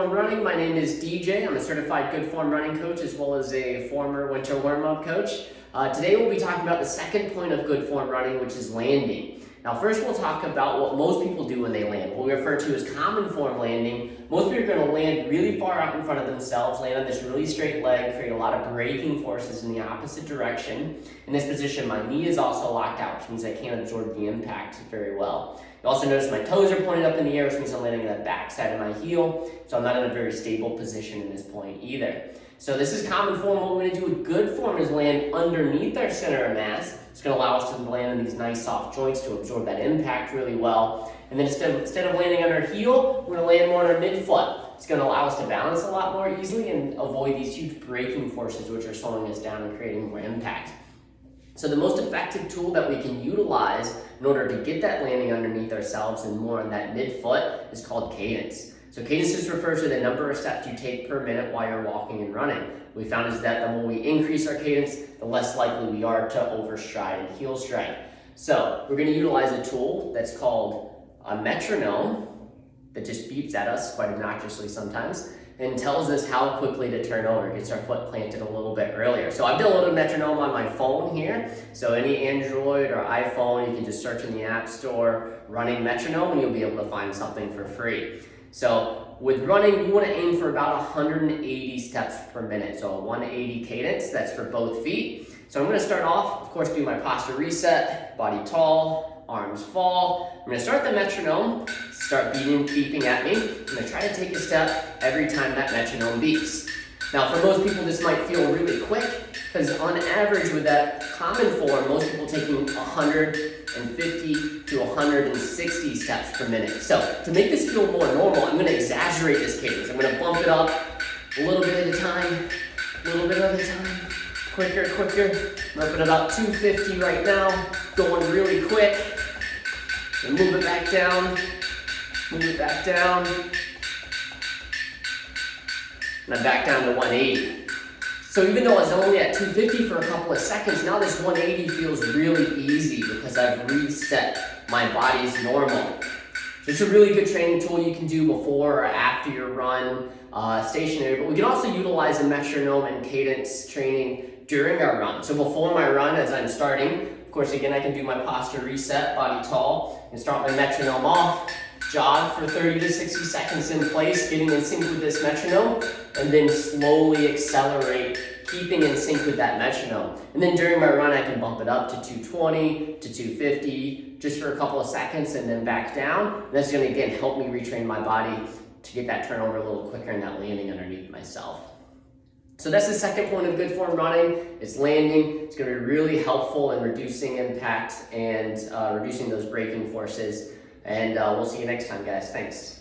Form Running. My name is DJ. I'm a certified Good Form Running coach as well as a former winter warm-up coach. Today we'll be talking about the second point of Good Form Running, which is landing. Now first we'll talk about what most people do when they land, what we refer to as common form landing. Most people are going to land really far out in front of themselves, land on this really straight leg, create a lot of braking forces in the opposite direction. In this position, my knee is also locked out, which means I can't absorb the impact very well. You also notice my toes are pointed up in the air, which means I'm landing on the back side of my heel, so I'm not in a very stable position in this point either. So this is common form. What we're going to do with good form is land underneath our center of mass. It's going to allow us to land in these nice soft joints to absorb that impact really well. And then instead of landing on our heel, we're going to land more on our midfoot. It's going to allow us to balance a lot more easily and avoid these huge braking forces which are slowing us down and creating more impact. So the most effective tool that we can utilize in order to get that landing underneath ourselves and more on that midfoot is called cadence. So cadence just refers to the number of steps you take per minute while you're walking and running. What we found is that the more we increase our cadence, the less likely we are to overstride and heel strike. So we're going to utilize a tool that's called a metronome that just beeps at us quite obnoxiously sometimes and tells us how quickly to turn over, gets our foot planted a little bit earlier. So I've downloaded a metronome on my phone here. So any Android or iPhone, you can just search in the App Store running metronome and you'll be able to find something for free. So with running, you want to aim for about 180 steps per minute. So a 180 cadence, that's for both feet. So I'm going to start off, of course, do my posture reset, body tall, arms fall. I'm going to start the metronome, start beeping at me. I'm going to try to take a step every time that metronome beeps. Now for most people this might feel really quick because on average with that common form, most people taking 150 to 160 steps per minute. So to make this feel more normal, I'm going to exaggerate this cadence. I'm going to bump it up a little bit at a time, a little bit at a time, quicker. I'm up at about 250 right now, going really quick. And move it back down, and I'm back down to 180. So even though I was only at 250 for a couple of seconds, now this 180 feels really easy because I've reset my body's normal. So it's a really good training tool you can do before or after your run, stationary, but we can also utilize a metronome and cadence training during our run. So before my run, as I'm starting, of course, again, I can do my posture reset, body tall, and start my metronome off, jog for 30 to 60 seconds in place, getting in sync with this metronome, and then slowly accelerate, keeping in sync with that metronome. And then during my run, I can bump it up to 220 to 250, just for a couple of seconds, and then back down. And that's gonna, again, help me retrain my body to get that turnover a little quicker and that landing underneath myself. So that's the second point of good form running. It's landing. It's going to be really helpful in reducing impact and reducing those braking forces. And we'll see you next time, guys. Thanks.